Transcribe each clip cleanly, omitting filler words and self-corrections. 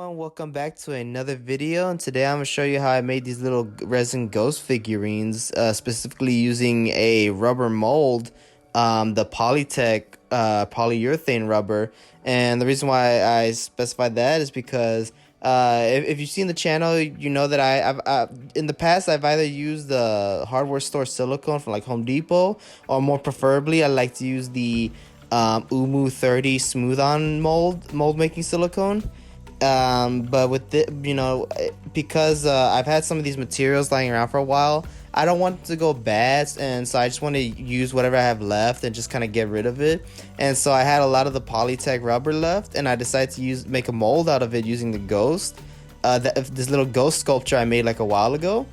everyone, welcome back to another video, and today I'm going to show you how I made these little resin ghost figurines, specifically using a rubber mold, the Polytek polyurethane rubber. And the reason why I specified that is because if you've seen the channel, you know that I've in the past I've either used the hardware store silicone from like Home Depot, or more preferably I like to use the Umu 30 smooth on mold making silicone. But with the, because I've had some of these materials lying around for a while, I don't want it to go bad, and so I just want to use whatever I have left and just kind of get rid of it. And so I had a lot of the Polytek rubber left, and I decided to make a mold out of it using the ghost, this little ghost sculpture I made like a while ago.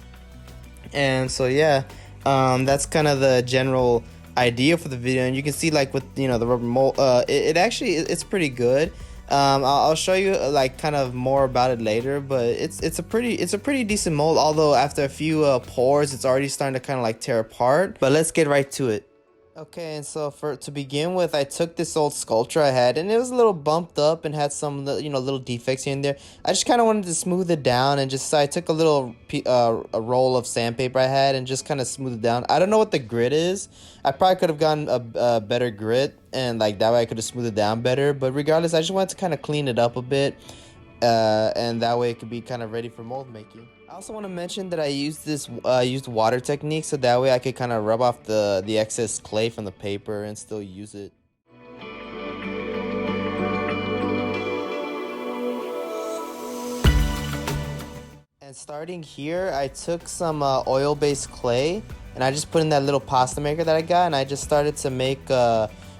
And so yeah, that's kind of the general idea for the video, and you can see like with the rubber mold, it's pretty good. I'll show you like kind of more about it later, but it's a pretty decent mold, although after a few pours it's already starting to kind of like tear apart. But let's get right to it. Okay, and so to begin with, I took this old sculpture I had, and it was a little bumped up and had some little defects here and there. I just kind of wanted to smooth it down, and so I took a little a roll of sandpaper I had and just kind of smooth it down. I don't know what the grit is. I probably could have gotten a better grit, and like that way I could have smoothed it down better. But regardless, I just wanted to kind of clean it up a bit, and that way it could be kind of ready for mold making. I also want to mention that I used water technique, so that way I could kind of rub off the excess clay from the paper and still use it. And starting here, I took some oil-based clay, and I just put in that little pasta maker that I got, and I just started to make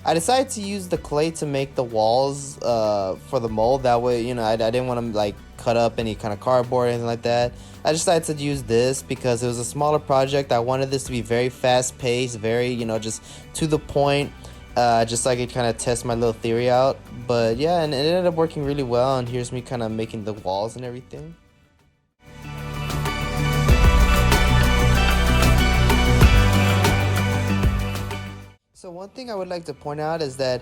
I decided to use the clay to make the walls for the mold. That way, I didn't want to like cut up any kind of cardboard or anything like that. I decided to use this because it was a smaller project. I wanted this to be very fast paced, very, just to the point, just so I could kind of test my little theory out. But yeah, and it ended up working really well, and here's me kind of making the walls and everything. So one thing I would like to point out is that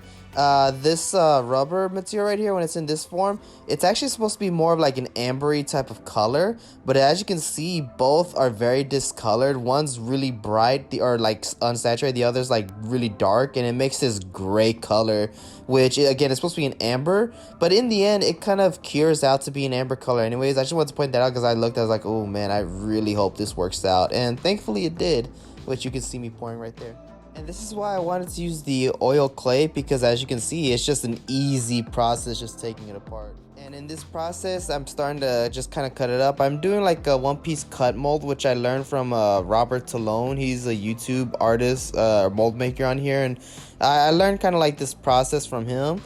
this rubber material right here, when it's in this form, it's actually supposed to be more of like an ambery type of color, but as you can see, both are very discolored. One's really bright or like unsaturated, the other's like really dark, and it makes this gray color, which again is supposed to be an amber, but in the end it kind of cures out to be an amber color anyways. I just wanted to point that out because I was like, oh man, I really hope this works out, and thankfully it did, which you can see me pouring right there. And this is why I wanted to use the oil clay, because as you can see, it's just an easy process just taking it apart. And in this process, I'm starting to just kind of cut it up. I'm doing like a one-piece cut mold, which I learned from Robert Talone. He's a YouTube artist, mold maker on here, and I learned kind of like this process from him.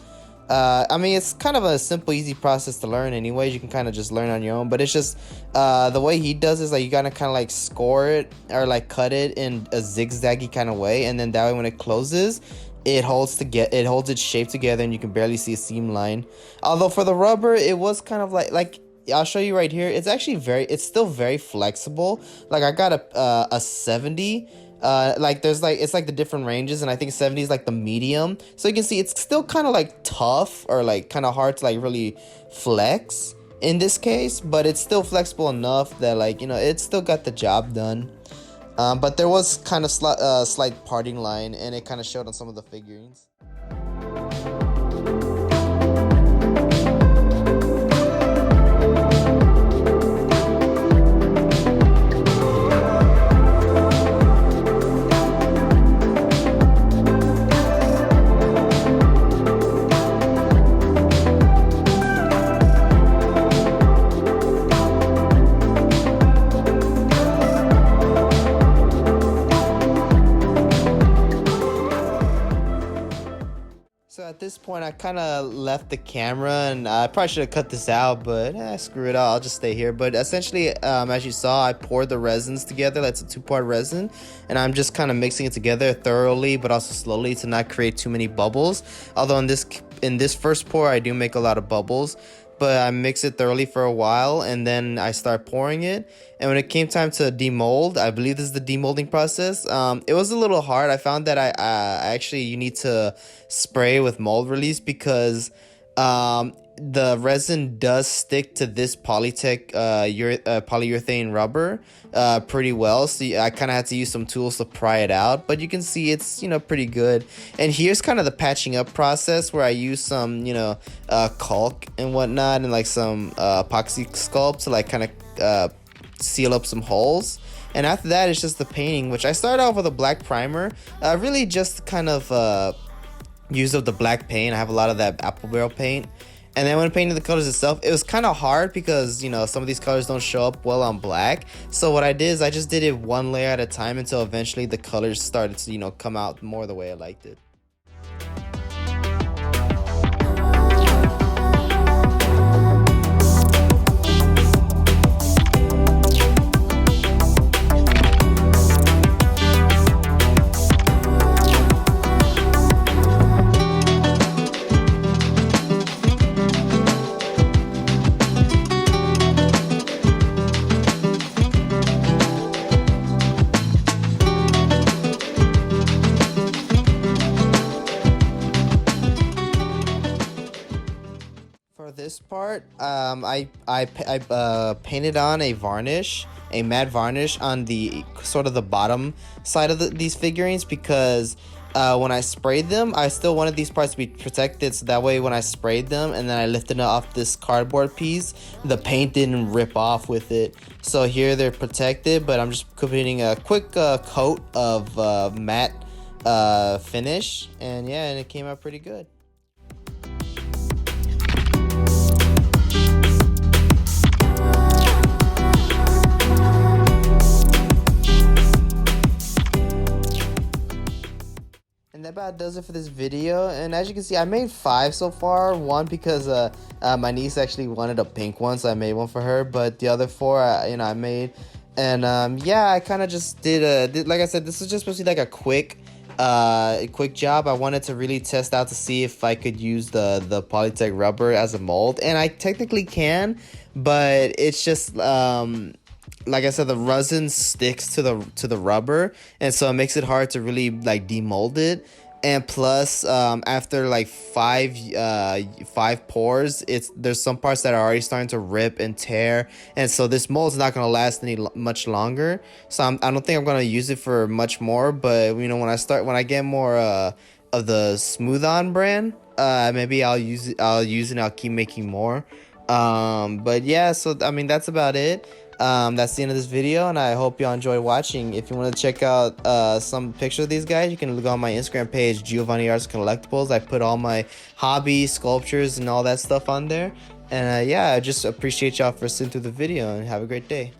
I mean, it's kind of a simple, easy process to learn anyways. You can kind of just learn on your own, but it's just the way he does is like you gotta kind of like score it or like cut it in a zigzaggy kind of way, and then that way when it closes, it holds its shape together, and you can barely see a seam line. Although for the rubber, it was kind of like I'll show you right here. It's actually it's still very flexible. Like I got a 70. Like there's like, it's like the different ranges, and I think 70 is like the medium, so you can see it's still kind of like tough or like kind of hard to like really flex in this case, but it's still flexible enough that like it still got the job done. But there was kind of slight parting line, and it kind of showed on some of the figurines. So at this point, I kind of left the camera, and I probably should have cut this out, but screw it, I'll just stay here. But essentially, as you saw, I poured the resins together. That's a two-part resin, and I'm just kind of mixing it together thoroughly, but also slowly to not create too many bubbles. Although in this first pour, I do make a lot of bubbles. But I mix it thoroughly for a while, and then I start pouring it. And when it came time to demold, I believe this is the demolding process. It was a little hard. I found that you need to spray with mold release, because the resin does stick to this polytek polyurethane rubber pretty well, so I kind of had to use some tools to pry it out, but you can see it's, you know, pretty good. And here's kind of the patching up process where I use some, you know, caulk and whatnot, and like some epoxy sculpt to like kind of seal up some holes. And after that, it's just the painting, which I started off with a black primer, really just kind of used up the black paint. I have a lot of that apple barrel paint. And then when painting the colors itself, it was kind of hard because, you know, some of these colors don't show up well on black. So what I did is I just did it one layer at a time until eventually the colors started to, you know, come out more the way I liked it. For this part, I painted on a varnish, a matte varnish on the sort of the bottom side of these figurines, because when I sprayed them, I still wanted these parts to be protected, so that way when I sprayed them and then I lifted it off this cardboard piece, the paint didn't rip off with it. So here they're protected, but I'm just putting a quick coat of matte finish, and yeah, and it came out pretty good. And that about does it for this video. And as you can see, I made 5 so far. One because my niece actually wanted a pink one, so I made one for her. But the other 4, I made. And yeah, I kind of just did like I said, this is just supposed to be like a quick job. I wanted to really test out to see if I could use the polytek rubber as a mold, and I technically can, but it's just like I said, the resin sticks to the rubber, and so it makes it hard to really like demold it. And plus, after like 5 pours, there's some parts that are already starting to rip and tear, and so this mold's not gonna last much longer. So I don't think I'm gonna use it for much more. But you know, when I get more of the Smooth On brand, maybe I'll use it. And I'll keep making more. But yeah, so I mean, that's about it. That's the end of this video, and I hope y'all enjoy watching. If you want to check out some pictures of these guys, you can go on my Instagram page, Giovanni Arts Collectibles. I put all my hobbies, sculptures, and all that stuff on there. And yeah, I just appreciate y'all for sitting through the video, and have a great day.